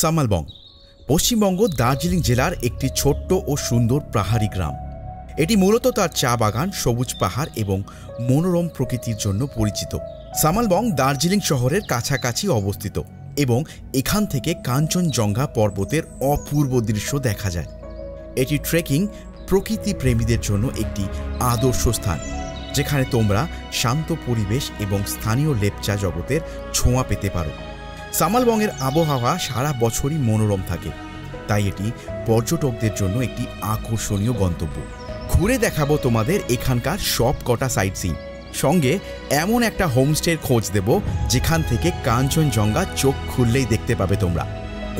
সামালবং পশ্চিমবঙ্গ দার্জিলিং জেলার একটি ছোট্ট ও সুন্দর পাহাড়ি গ্রাম। এটি মূলত তার চা বাগান, সবুজ পাহাড় এবং মনোরম প্রকৃতির জন্য পরিচিত। সামালবং দার্জিলিং শহরের কাছাকাছি অবস্থিত এবং এখান থেকে কাঞ্চনজঙ্ঘা পর্বতের অপূর্ব দৃশ্য দেখা যায়। এটি ট্রেকিং প্রকৃতি প্রেমীদের জন্য একটি আদর্শ স্থান, যেখানে তোমরা শান্ত পরিবেশ এবং স্থানীয় লেপচা জগতের ছোঁয়া পেতে পারো। সামালবংয়ের আবহাওয়া সারা বছরই মনোরম থাকে, তাই এটি পর্যটকদের জন্য একটি আকর্ষণীয় গন্তব্য। ঘুরে দেখাবো তোমাদের এখানকার সব কটা সাইট সিন, সঙ্গে এমন একটা হোমস্টের খোঁজ দেব যেখান থেকে কাঞ্চনজঙ্ঘা চোখ খুললেই দেখতে পাবে তোমরা।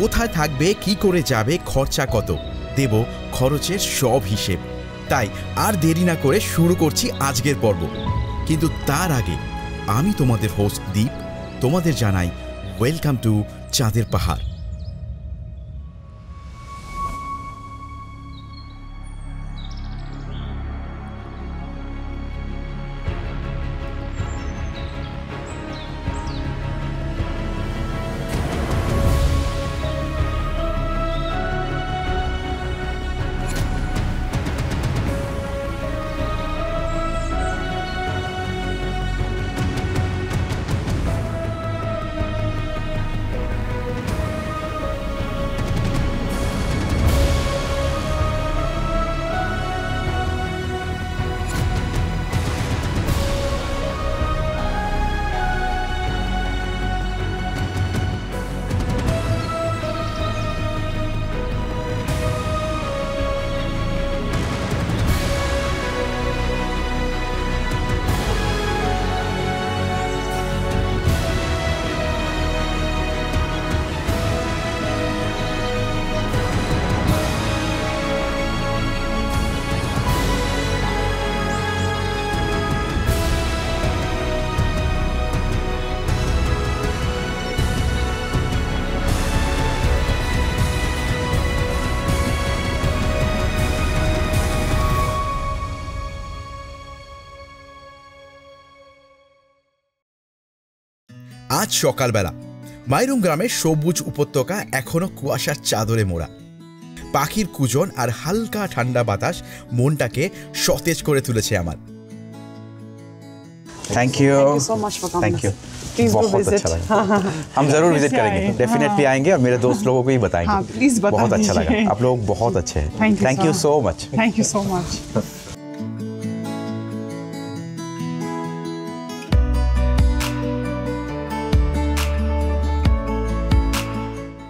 কোথায় থাকবে, কি করে যাবে, খরচা কত, দেব খরচের সব হিসেব। তাই আর দেরি না করে শুরু করছি আজকের পর্ব। কিন্তু তার আগে আমি তোমাদের হোস্ট দীপ তোমাদের জানাই ওয়েলকাম টু চাঁদের পাহাড়। আজ সকালবেলা মাইরুং গ্রামের সবুজ উপত্যকা এখনো কুয়াশার চাদরে মোড়া। পাখির কুজন আর হালকা ঠান্ডা বাতাস মনটাকে সতেজ করে তুলেছে আমার। Thank you so much for coming. Thank you. Please do बहुत विजिट। अच्छा लगा। हम जरूर विजिट करेंगे, डेफिनेटली आएंगे और मेरे दोस्त लोगों को भी बताएंगे। हाँ, प्लीज बता बहुत अच्छा लगा, दीजिए। आप लोग बहुत अच्छे हैं। Thank you so much. Thank you so much.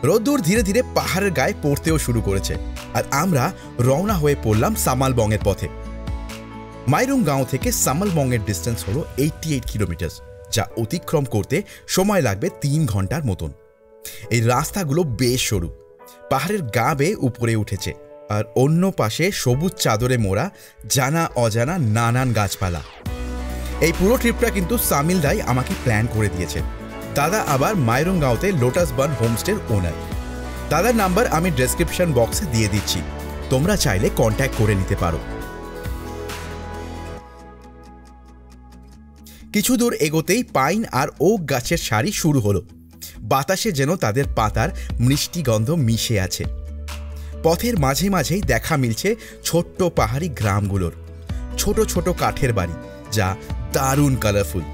রোদ্দুর ধীরে ধীরে পাহাড়ের গায়ে পড়তেও শুরু করেছে, আর আমরা রওনা হয়ে পড়লাম সামালবংয়ের পথে। মাইরুং গাঁও থেকে সামালবংয়ের ডিস্টেন্স হলো 88 কিলোমিটার, যা অতিক্রম করতে সময় লাগবে 3 ঘন্টার মতন। এই রাস্তাগুলো বেশ সরু, পাহাড়ের গা বেয়ে উপরে উঠেছে, আর অন্য পাশে সবুজ চাদরে মোড়া জানা অজানা নানান গাছপালা। এই পুরো ট্রিপটা কিন্তু সামিল দাই আমাকে প্ল্যান করে দিয়েছে। দাদা আবার মাইরুং গাঁওতে লোটাস বার্ন হোমস্টের ওনার। দাদার নাম্বার আমি ডেসক্রিপশন বক্সে দিয়ে দিচ্ছি, তোমরা চাইলে কন্ট্যাক্ট করে নিতে পারো। কিছু দূর এগোতেই পাইন আর ওক গাছের সারি শুরু হলো। বাতাসে যেন তাদের পাতার মিষ্টি গন্ধ মিশে আছে। পথের মাঝে মাঝেই দেখা মিলছে ছোট্ট পাহাড়ি গ্রামগুলোর ছোট ছোট কাঠের বাড়ি, যা দারুণ কালারফুল।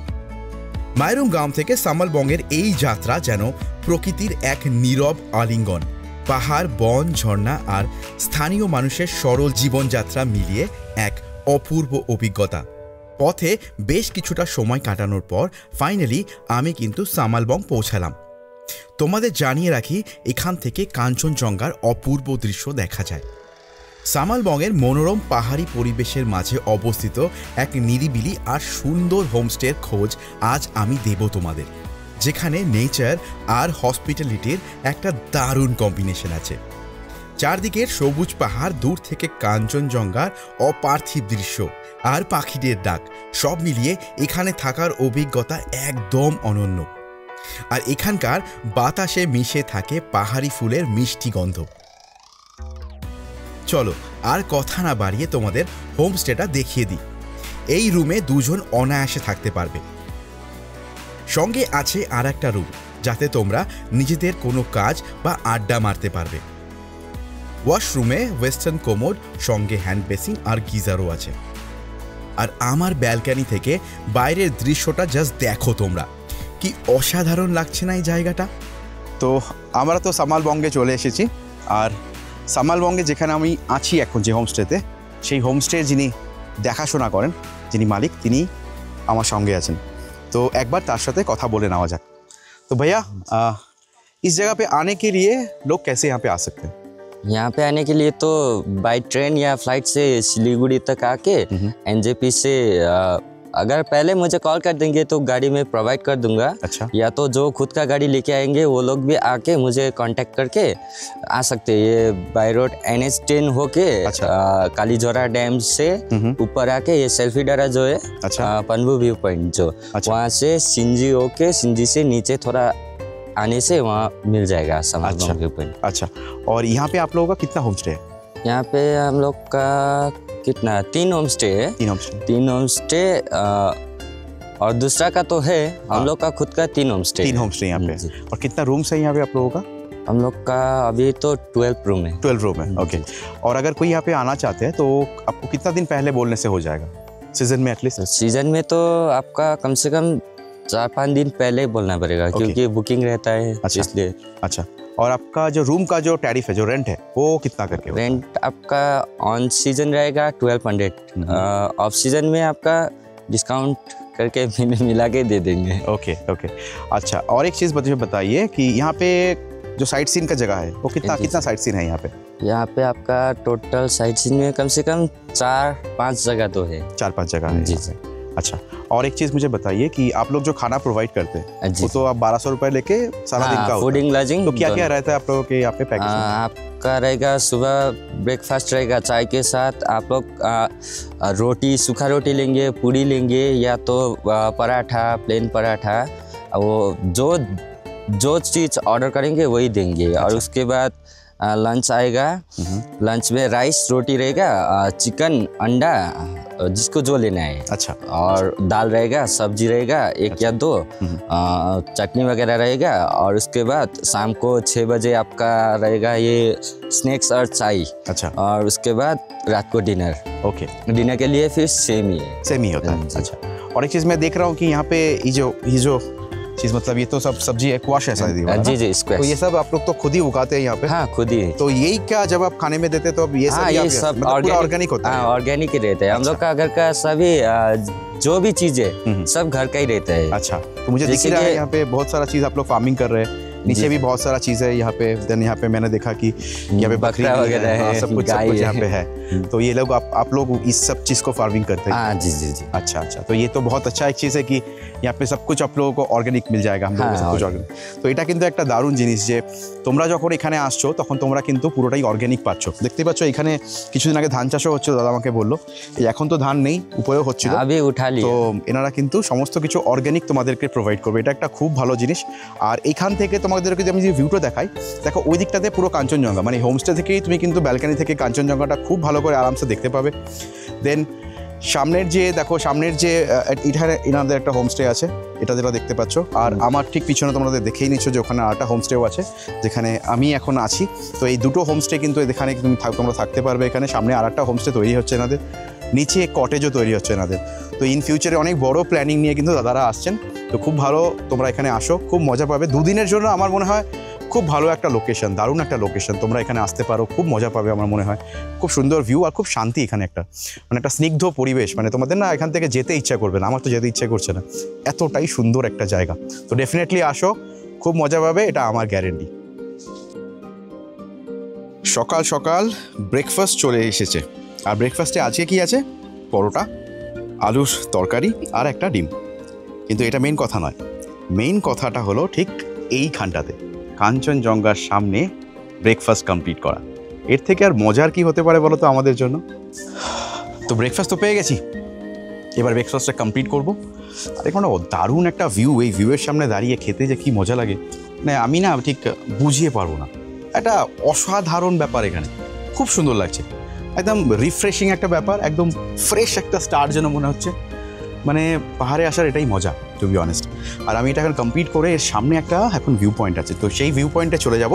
মাইরুং গ্রাম থেকে সামালবংয়ের এই যাত্রা যেন প্রকৃতির এক নীরব আলিঙ্গন। পাহাড়, বন, ঝর্ণা আর স্থানীয় মানুষের সরল জীবনযাত্রা মিলিয়ে এক অপূর্ব অভিজ্ঞতা। পথে বেশ কিছুটা সময় কাটানোর পর ফাইনালি আমি কিন্তু সামালবং পৌঁছালাম। তোমাদের জানিয়ে রাখি, এখান থেকে কাঞ্চনজঙ্ঘার অপূর্ব দৃশ্য দেখা যায়। সামালবংয়ের মনোরম পাহাড়ি পরিবেশের মাঝে অবস্থিত এক নিরিবিলি আর সুন্দর হোমস্টের খোঁজ আজ আমি দেব তোমাদের, যেখানে নেচার আর হসপিটালিটির একটা দারুণ কম্বিনেশন আছে। চারদিকের সবুজ পাহাড়, দূর থেকে কাঞ্চনজঙ্ঘার অপার্থিব দৃশ্য আর পাখিদের ডাক, সব মিলিয়ে এখানে থাকার অভিজ্ঞতা একদম অনন্য। আর এখানকার বাতাসে মিশে থাকে পাহাড়ি ফুলের মিষ্টি গন্ধ। চলো আর কথা না বাড়িয়ে তোমাদের হোমস্টেটা দেখিয়ে দিই। এই রুমে দুজন অনায়াসে থাকতে পারবে। সঙ্গে আছে আর একটা রুম, যাতে তোমরা নিজেদের কোনো কাজ বা আড্ডা মারতে পারবে। ওয়াশরুমে ওয়েস্টার্ন কোমোড, সঙ্গে হ্যান্ড বেসিন আর গিজারও আছে। আর আমার ব্যালকনি থেকে বাইরের দৃশ্যটা জাস্ট দেখো তোমরা, কি অসাধারণ লাগছে না এই জায়গাটা। তো আমরা তো সামালবঙ্গে চলে এসেছি, আর সামালবঙ্গে যেখানে আমি আছি এখন যে হোমস্টেতে, সেই হোমস্টে যিনি দেখাশোনা করেন, যিনি মালিক, তিনি আমার সঙ্গে আছেন। তো একবার তার সাথে কথা বলে নেওয়া যাক। तो भैया इस जगह पे आने के लिए लोग कैसे यहाँ पे आ सकते हैं? यहाँ पे आने के लिए तो बाय ट्रेन या फ्लाइट से सिलीगुड़ी तक आके एनजेपी से अगर पहले मुझे कॉल कर देंगे तो गाड़ी में प्रोवाइड कर दूंगा। अच्छा। या तो जो खुद का गाड़ी लेके आएंगे वो लोग भी आके मुझे कांटेक्ट करके आ सकते हैं। ये बाय रोड NH10 होके अच्छा। कालीझोरा डैम से ऊपर आके ये सेल्फी डारा जो है, अच्छा। पनबू व्यू पॉइंट जो, अच्छा। वहाँ से सिंजी होके सिंजी से नीचे थोड़ा आने से वहाँ मिल जाएगा सामालबंग व्यू पॉइंट। अच्छा, और यहाँ पे आप लोगों का कितना होम स्टे है? यहाँ पे हम लोग का कितना 3 होम स्टे है। 3 होम स्टे और दूसरा का तो है, हम लोग का खुद का 3 होम स्टे। 3 होम स्टे यहाँ पे। और कितना रूम्स है यहाँ पे आप लोगों का? हम लोग का अभी तो 12 रूम है। 12 रूम है, ओके। और अगर कोई यहाँ पे आना चाहते हैं तो आपको कितना दिन पहले बोलने से हो जाएगा सीजन में? एटलीस्ट सीजन में तो आपका कम से कम 4-5 दिन पहले बोलना पड़ेगा, क्योंकि बुकिंग रहता है। अच्छा। इसलिए अच्छा, और आपका जो रूम का जो टैरिफ है, जो रेंट है, वो कितना करके होता है? रेंट आपका ऑन सीजन रहेगा 1200। ऑफ सीजन में आपका डिस्काउंट करके मिला के दे देंगे। Okay okay. अच्छा, और एक चीज़ मुझे बताइए कि यहाँ पे जो साइट सीन का जगह है वो कितना साइट सीन है यहाँ पे? यहाँ पे आपका टोटल साइट सीन में कम से कम 4-5 जगह तो है। 4-5 जगह है। जी जी। अच्छा, और एक चीज़ मुझे बताइए कि आप लोग जो खाना प्रोवाइड करते हैं वो तो आप 1200 रुपये लेके सारा दिन का फूडिंग लॉजिंग। तो क्या क्या रहता है आप लोगों के यहाँ पे पैकेज? आपका रहेगा सुबह ब्रेकफास्ट रहेगा चाय के साथ। आप लोग रोटी, सूखा रोटी लेंगे, पूड़ी लेंगे, या तो पराठा, प्लेन पराठा, वो जो चीज़ ऑर्डर करेंगे वही देंगे। और उसके बाद लंच आएगा। लंच में राइस, रोटी रहेगा, चिकन, अंडा, जिसको जो लेना है। अच्छा। और दाल रहेगा, सब्जी रहेगा 1 या 2, चटनी वगैरह रहेगा। और उसके बाद शाम को 6 बजे आपका रहेगा ये स्नैक्स और चाय। अच्छा। और उसके बाद रात को डिनर। ओके। डिनर के लिए फिर सेम ही होता है। अच्छा, और एक चीज़ मैं देख रहा हूँ कि यहाँ पे ये जो चीज़, मतलब ये तो सब सब्जी है, क्वाश है शायद। जी जी, स्क्वैश। तो ये सब आप लोग तो खुद ही उगाते हैं यहाँ पे? हाँ, खुद ही। तो यही क्या जब आप खाने में देते हैं तो अब ये सब मतलब ऑर्गेनिक होता है? ऑर्गेनिक ही रहता है। हम लोग का घर का सभी जो भी चीज़ है सब घर का ही रहता है। अच्छा, तो मुझे दिख रहा है यहाँ पे बहुत सारा चीज़ आप लोग फार्मिंग कर रहे हैं। नीचे भी बहुत सारा चीज़ है यहाँ पे। देन यहाँ पे मैंने देखा कि यहाँ पे बकरी वगैरह है, सब कुछ यहाँ पे है। तो ये लोग आप लोग इस सब चीज़ को फार्मिंग करते हैं? हाँ जी जी जी। अच्छा अच्छा, तो ये तो बहुत अच्छा एक चीज़ है कि यहाँ पे सब कुछ आप लोगों को অর্গানিক মিল जाएगा। हम लोग सब कुछ অর্গানিক। তো এটা কিন্তু একটা দারুণ জিনিস যে তোমরা যখন এখানে আসছো তখন তোমরা কিন্তু পুরোটাই অর্গানিক পাচ্ছ। দেখতে পাচ্ছ এখানে কিছুদিন আগে ধান চাষও হচ্ছিল, দাদা আমাকে বললো। এখন তো ধান নেই, উপরেও হচ্ছিল। তো এনারা কিন্তু সমস্ত কিছু অর্গানিক তোমাদেরকে প্রোভাইড করবে। এটা একটা খুব ভালো জিনিস। আর এখান থেকে তোমাদেরকে আমি যে ভিউটা দেখাই, দেখো ওই দিকটাতে পুরো কাঞ্চনজঙ্ঘা, মানে হোমস্টে থেকেই তুমি কিন্তু ব্যালকনি থেকে কাঞ্চনজঙ্ঘাটা খুব ভালো করে আরামসে দেখতে পাবে। দেন সামনের যে দেখো, সামনের যে এখানে এনাদের একটা হোমস্টে আছে, এটা যেটা দেখতে পাচ্ছ। আর আমার ঠিক পিছনে তোমাদের দেখেই নিচ্ছ যে ওখানে আরেকটা হোমস্টেও আছে যেখানে আমি এখন আছি। তো এই দুটো হোমস্টে কিন্তু এখানে তোমরা থাকতে পারবে। এখানে সামনে আরেকটা হোমস্টে তৈরি হচ্ছে এনাদের, নিচে কটেজও তৈরি হচ্ছে এনাদের। তো ইন ফিউচারে অনেক বড় প্ল্যানিং নিয়ে কিন্তু দাদারা আসছেন। তো খুব ভালো, তোমরা এখানে আসো, খুব মজা পাবে। 2 দিনের জন্য আমার মনে হয় খুব ভালো একটা লোকেশন, দারুণ একটা লোকেশন। তোমরা এখানে আসতে পারো, খুব মজা পাবে আমার মনে হয়। খুব সুন্দর ভিউ আর খুব শান্তি এখানে, একটা মানে একটা স্নিগ্ধ পরিবেশ। মানে তোমাদের না এখান থেকে যেতে ইচ্ছা করবে না, আমার তো যেতে ইচ্ছা করছে না, এতটাই সুন্দর একটা জায়গা। তো ডেফিনেটলি আসো, খুব মজা পাবে, এটা আমার গ্যারেন্টি। সকাল সকাল ব্রেকফাস্ট চলে এসেছে। আর ব্রেকফাস্টে আজকে কি আছে? পরোটা, আলুর তরকারি আর একটা ডিম। কিন্তু এটা মেইন কথা নয়। মেইন কথাটা হলো ঠিক এইখানটাতে কাঞ্চনজঙ্ঘার সামনে ব্রেকফাস্ট কমপ্লিট করা। এর থেকে আর মজার কি হতে পারে বলো তো আমাদের জন্য? তো ব্রেকফাস্ট তো পেয়ে গেছি, এবার ব্রেকফাস্টটা কমপ্লিট করবো। আর এখন দারুণ একটা ভিউ, এই ভিউয়ের সামনে দাঁড়িয়ে খেতে যে কি মজা লাগে না, আমি না ঠিক বুঝিয়ে পারবো না। একটা অসাধারণ ব্যাপার, এখানে খুব সুন্দর লাগছে, একদম রিফ্রেশিং একটা ব্যাপার, একদম ফ্রেশ একটা স্টার যেন মনে হচ্ছে। মানে পাহাড়ে আসার এটাই মজা, টু বি অনেস্ট। আর আমি এটা এখন কমপ্লিট করে এর সামনে একটা এখন ভিউ পয়েন্ট আছে, তো সেই ভিউ পয়েন্টে চলে যাব।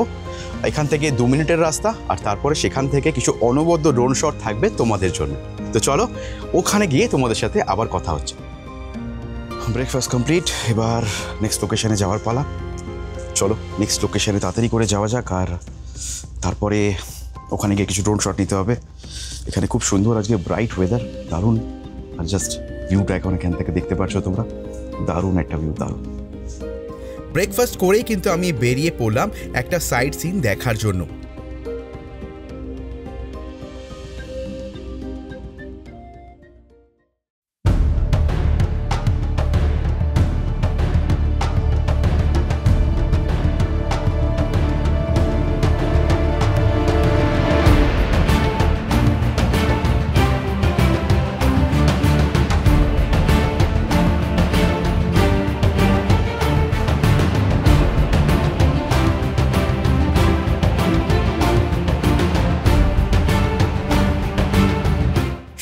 এখান থেকে 2 মিনিটের রাস্তা, আর তারপরে সেখান থেকে কিছু অনবদ্য ড্রোন শট থাকবে তোমাদের জন্য। তো চলো ওখানে গিয়ে তোমাদের সাথে আবার কথা হচ্ছে। ব্রেকফাস্ট কমপ্লিট, এবার নেক্সট লোকেশনে যাওয়ার পালা। চলো নেক্সট লোকেশনে তাড়াতাড়ি করে যাওয়া যাক, আর তারপরে ওখানে গিয়ে কিছু ড্রোন শট নিতে হবে। এখানে খুব সুন্দর আজকে ব্রাইট ওয়েদার, দারুণ। আর জাস্ট ভিউটা এখন এখান থেকে দেখতে পাচ্ছ তোমরা, দারুণ একটা ভিউ, দারুণ। ব্রেকফাস্ট করেই কিন্তু আমি বেরিয়ে পড়লাম একটা সাইট সিন দেখার জন্য।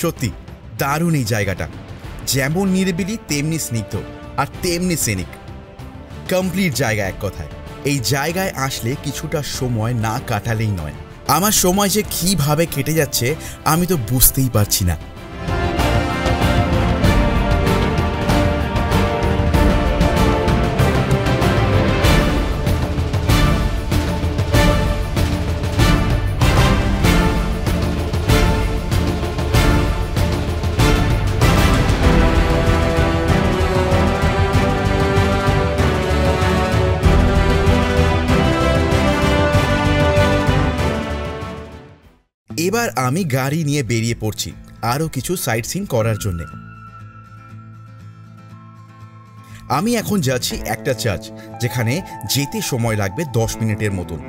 সত্যি দারুণ এই জায়গাটা, যেমন নিরিবিলি তেমনি স্নিগ্ধ আর তেমনি সিনিক, কমপ্লিট জায়গা এক কথায়। এই জায়গায় আসলে কিছুটা সময় না কাটালেই নয়। আমার সময় যে কিভাবে কেটে যাচ্ছে আমি তো বুঝতেই পারছি না। এবার আমি গাড়ি নিয়ে বেরিয়ে পড়ছি আরও কিছু সাইট সিন করার জন্য। আমি এখন যাচ্ছি একটা চার্চ, যেখানে যেতে সময় লাগবে 10 মিনিটের মতন।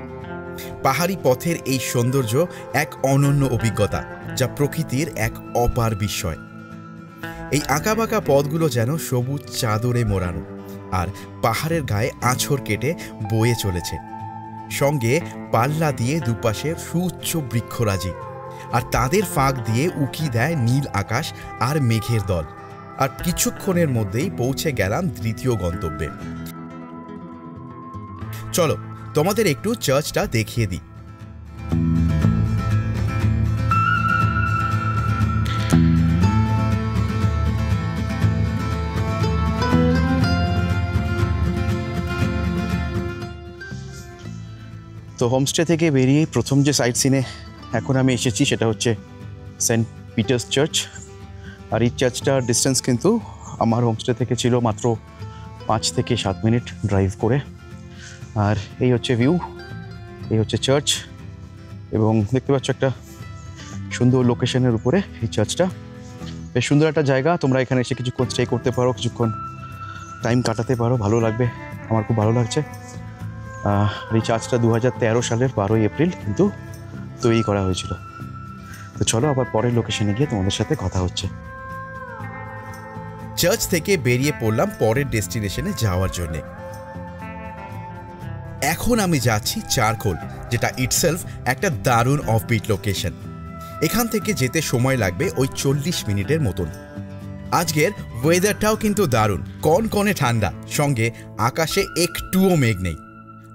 পাহাড়ি পথের এই সৌন্দর্য এক অনন্য অভিজ্ঞতা, যা প্রকৃতির এক অপার বিস্ময়। এই আঁকাবাঁকা পথগুলো যেন সবুজ চাদরে মোড়ানো, আর পাহাড়ের গায়ে আঁচড় কেটে বয়ে চলেছে। সঙ্গে পাল্লা দিয়ে দুপাশে সুউচ্চ বৃক্ষরাজি, আর তাদের ফাঁক দিয়ে উকি দেয় নীল আকাশ আর মেঘের দল। আর কিছুক্ষণের মধ্যেই পৌঁছে গেলাম দ্বিতীয় গন্তব্যে। চলো তোমাদের একটু চার্চটা দেখিয়ে দিই। তো হোমস্টে থেকে বেরিয়ে প্রথম যে সাইট সিনে এখন আমি এসেছি সেটা হচ্ছে সেন্ট পিটার্স চার্চ। আর এই চার্চটার ডিস্টেন্স কিন্তু আমার হোমস্টে থেকে ছিল মাত্র 5 থেকে 7 মিনিট ড্রাইভ করে। আর এই হচ্ছে ভিউ, এই হচ্ছে চার্চ, এবং দেখতে পাচ্ছ একটা সুন্দর লোকেশনের উপরে এই চার্চটা। বেশ সুন্দর একটা জায়গা, তোমরা এখানে এসে কিছুক্ষণ স্টে করতে পারো, কিছুক্ষণ টাইম কাটাতে পারো, ভালো লাগবে। আমার খুব ভালো লাগছে। এই চার্চটা 2013 সালের 12ই এপ্রিল কিন্তু তৈরি করা হয়েছিল। তো চলো আবার পরের লোকেশনে গিয়ে তোমাদের সাথে কথা হচ্ছে। চার্চ থেকে বেরিয়ে পড়লাম পরের ডেস্টিনেশনে যাওয়ার জন্যে। এখন আমি যাচ্ছি চারকোল, যেটা ইটসেলফ একটা দারুণ অফবিট লোকেশন। এখান থেকে যেতে সময় লাগবে ওই 40 মিনিটের মতন। আজকের ওয়েদারটাও কিন্তু দারুণ, কনকনে ঠান্ডা, সঙ্গে আকাশে একটুও মেঘ নেই,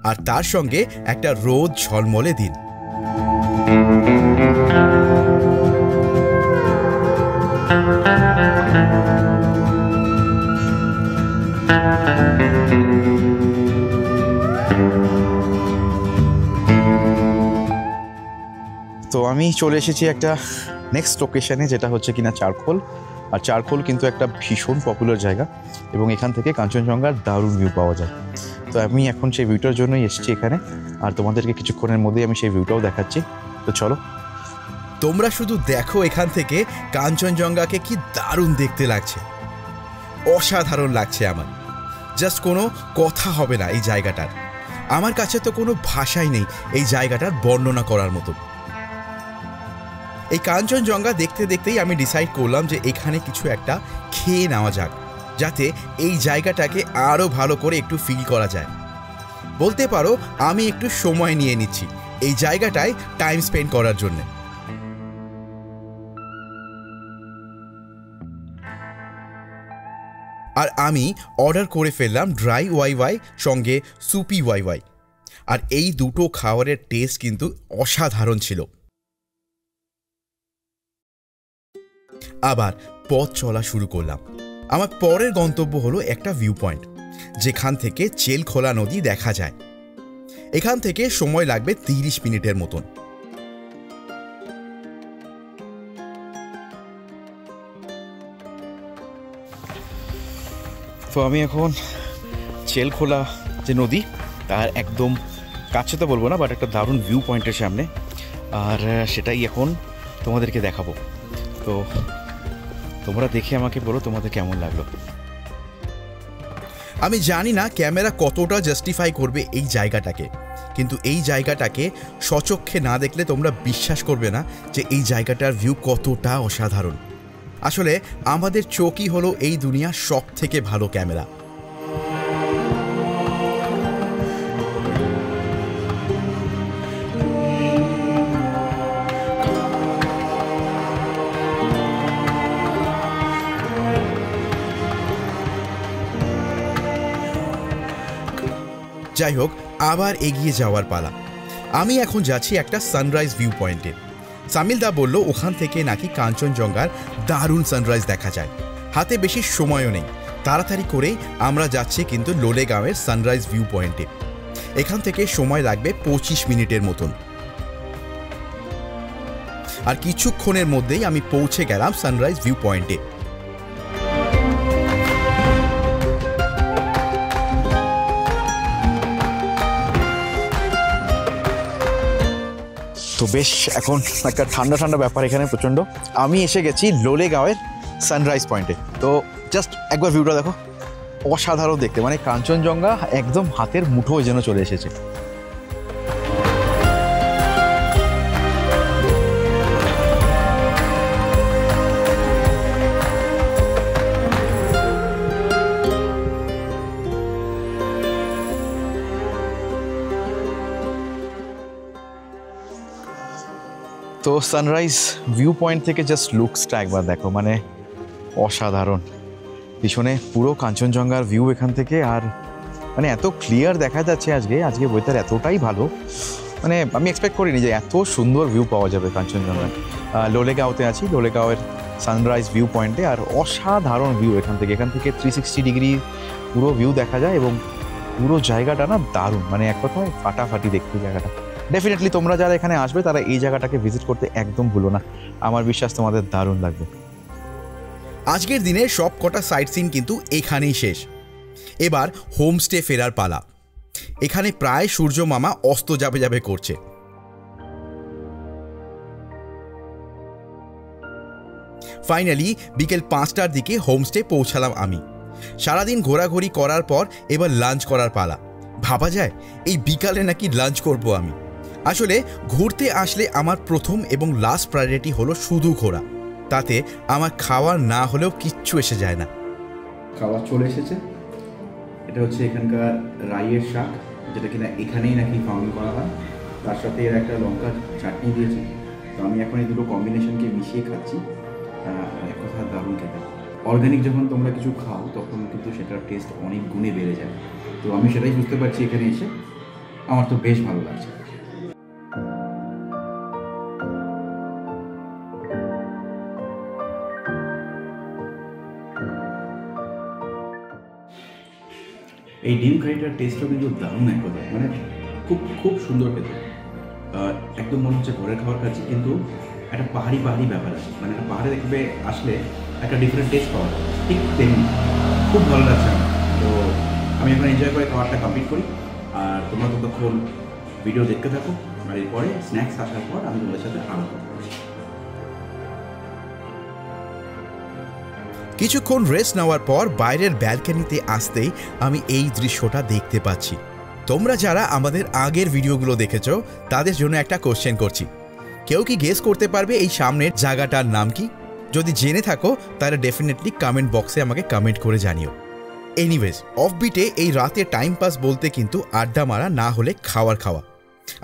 আর তার সঙ্গে একটা রোদ ঝলমলে দিন। তো আমি চলে এসেছি একটা নেক্সট লোকেশনে, যেটা হচ্ছে কিনা চারকোল। আর চারকোল কিন্তু একটা ভীষণ পপুলার জায়গা, এবং এখান থেকে কাঞ্চনজঙ্ঘার দারুণ ভিউ পাওয়া যায়। তো আমি এখন সেই ভিউটার জন্যই এসেছি এখানে, আর তোমাদেরকে কিছুক্ষণের মধ্যেই আমি সেই ভিউটাও দেখাচ্ছি। তো চলো তোমরা শুধু দেখো এখান থেকে কাঞ্চনজঙ্ঘাকে কি দারুণ দেখতে লাগছে, অসাধারণ লাগছে। আমার জাস্ট কোনো কথা হবে না এই জায়গাটার। আমার কাছে তো কোনো ভাষাই নেই এই জায়গাটার বর্ণনা করার মতো। এই কাঞ্চনজঙ্ঘা দেখতে দেখতেই আমি ডিসাইড করলাম যে এখানে কিছু একটা খেয়ে নেওয়া যাক, যাতে এই জায়গাটাকে আরও ভালো করে একটু ফিল করা যায়। বলতে পারো আমি একটু সময় নিয়ে নিচ্ছি এই জায়গাটায় টাইম স্পেন্ড করার জন্য। আর আমি অর্ডার করে ফেললাম ড্রাই ওয়াই সঙ্গে সুপি ওয়াই। আর এই দুটো খাবারের টেস্ট কিন্তু অসাধারণ ছিল। আবার পথ চলা শুরু করলাম। আমার পরের গন্তব্য হলো একটা ভিউ পয়েন্ট, যেখান থেকে চেলখোলা নদী দেখা যায়। এখান থেকে সময় লাগবে 30 মিনিটের মতন। তো আমি এখন চেলখোলা যে নদী তার একদম কাছে তো বলবো না, বাট একটা দারুণ ভিউ পয়েন্টের সামনে, আর সেটাই এখন তোমাদেরকে দেখাবো। তো তোমরা দেখে আমাকে বলো তোমাদের কেমন লাগলো। আমি জানি না ক্যামেরা কতটা জাস্টিফাই করবে এই জায়গাটাকে, কিন্তু এই জায়গাটাকে স্বচক্ষে না দেখলে তোমরা বিশ্বাস করবে না যে এই জায়গাটার ভিউ কতটা অসাধারণ। আসলে আমাদের চোখই হলো এই দুনিয়ার সব থেকে ভালো ক্যামেরা। যাই হোক, আবার এগিয়ে যাওয়ার পালা। আমি এখন যাচ্ছি একটা সানরাইজ ভিউ পয়েন্টে। সামিলদা বলল ওখান থেকে নাকি কাঞ্চনজঙ্ঘার দারুণ সানরাইজ দেখা যায়। হাতে বেশি সময়ও নেই, তাড়াতাড়ি করেই আমরা যাচ্ছি কিন্তু লোলেগাঁওয়ের সানরাইজ ভিউ পয়েন্টে। এখান থেকে সময় লাগবে 25 মিনিটের মতন। আর কিছুক্ষণের মধ্যেই আমি পৌঁছে গেলাম সানরাইজ ভিউ পয়েন্টে। তো বেশ এখন একটা ঠান্ডা ঠান্ডা ব্যাপার এখানে প্রচণ্ড। আমি এসে গেছি লোলেগাঁওয়ের সানরাইজ পয়েন্টে। তো জাস্ট একবার ভিউটা দেখো, অসাধারণ দেখতে, মানে কাঞ্চনজঙ্ঘা একদম হাতের মুঠোয় যেন চলে এসেছে। তো সানরাইজ ভিউ পয়েন্ট থেকে জাস্ট লুকসটা একবার দেখো, মানে অসাধারণ। পিছনে পুরো কাঞ্চনজঙ্ঘার ভিউ এখান থেকে, আর মানে এত ক্লিয়ার দেখা যাচ্ছে। আজকে ওয়েদার এতটাই ভালো, মানে আমি এক্সপেক্ট করিনি যে এত সুন্দর ভিউ পাওয়া যাবে কাঞ্চনজঙ্ঘার। লোলেগাঁওতে আছি, লোলেগাঁওয়ের সানরাইজ ভিউ পয়েন্টে, আর অসাধারণ ভিউ এখান থেকে 360 ডিগ্রি পুরো ভিউ দেখা যায়, এবং পুরো জায়গাটা না দারুণ, মানে এক কথায় ফাটাফাটি দেখতে জায়গাটা। ডেফিনেটলি তোমরা যারা এখানে আসবে তারা এই জায়গাটাকে ভিজিট করতে একদম ভুলো না, আমার বিশ্বাস তোমাদের দারুণ লাগবে। আজকের দিনের সব কটা সাইট সিন কিন্তু এখানেই শেষ। এবার হোমস্টে ফেরার পালা। এখানে প্রায় সূর্য মামা অস্ত যাবে করছে। ফাইনালি বিকেল 5টার দিকে হোমস্টে পৌঁছালাম আমি। সারাদিন ঘোরাঘুরি করার পর এবার লাঞ্চ করার পালা। ভাবা যায় এই বিকালে নাকি লাঞ্চ করব আমি। আসলে ঘুরতে আসলে আমার প্রথম এবং লাস্ট প্রায়োরিটি হলো শুধু ঘোরা, তাতে আমার খাওয়ার না হলেও কিচ্ছু এসে যায় না। খাবার চলে এসেছে। এটা হচ্ছে এখানকার রাইয়ের শাক, যেটা কিনা এখানেই নাকি ফার্মিং করা হয়। তার সাথে এর একটা লঙ্কার চাটনি দিয়েছে। তো আমি এখন এই দুটো কম্বিনেশনকে মিশিয়ে খাচ্ছি। এক কথা দারুণ খেতে। অর্গানিক যখন তোমরা কিছু খাও তখন কিন্তু সেটার টেস্ট অনেক গুণে বেড়ে যায়। তো আমি সেটাই বুঝতে পারছি এখানে এসে, আমার তো বেশ ভালো লাগছে। এই ডিম কারিটার টেস্টও কিন্তু দারুণ এক কথা, মানে খুব সুন্দর খেতে। একদম মনে হচ্ছে ঘরের খাবার খাচ্ছি, কিন্তু একটা পাহাড়ি ব্যাপার আছে। মানে একটা পাহাড়ে দেখবে আসলে একটা ডিফারেন্ট টেস্ট পাওয়া যায়, ঠিক তেমনি খুব ভালো লাগছে আমার। তো আমি এখন এনজয় করে খাবারটা কমপ্লিট করি, আর তোমরা ততক্ষণ ভিডিও দেখতে থাকো, আর এরপরে স্ন্যাক্স আসার পর আমি তোমাদের সাথে আরও কথা বলছি। কিছুক্ষণ রেস্ট নেওয়ার পর বাইরের ব্যালকনিতে আসতেই আমি এই দৃশ্যটা দেখতে পাচ্ছি। তোমরা যারা আমাদের আগের ভিডিওগুলো দেখেছো তাদের জন্য একটা কোশ্চেন করছি। কেউ কি গেস করতে পারবে এই সামনের জায়গাটার নাম কি? যদি জেনে থাকো তাহলে ডেফিনেটলি কমেন্ট বক্সে আমাকে কমেন্ট করে জানিও। এনিওয়েজ, অফবিটে এই রাতে টাইম পাস বলতে কিন্তু আড্ডা মারা না হলে খাওয়া,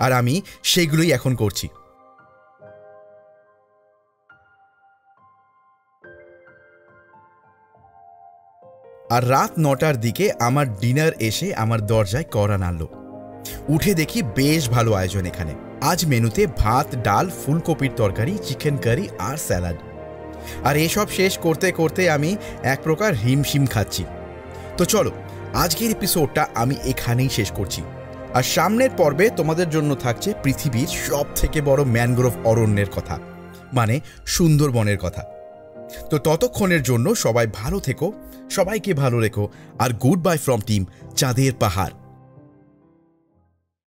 আর আমি সেগুলোই এখন করছি। আর রাত 9টার দিকে আমার ডিনার এসে আমার দরজায় কড়া নাড়ল। উঠে দেখি বেশ ভালো আয়োজন এখানে। আজ মেনুতে ভাত, ডাল, ফুলকপির তরকারি, চিকেন কারি আর স্যালাড। আর এসব শেষ করতে করতে আমি এক প্রকার হিমশিম খাচ্ছি। তো চলো আজকের এপিসোডটা আমি এখানেই শেষ করছি। আর সামনের পর্বে তোমাদের জন্য থাকছে পৃথিবীর সব থেকে বড় ম্যানগ্রোভ অরণ্যের কথা, মানে সুন্দরবনের কথা। তো ততক্ষণের জন্য সবাই ভালো থেকো, সবাইকে ভালো রেখো, আর গুড বাই ফ্রম টিম চাঁদের পাহাড়।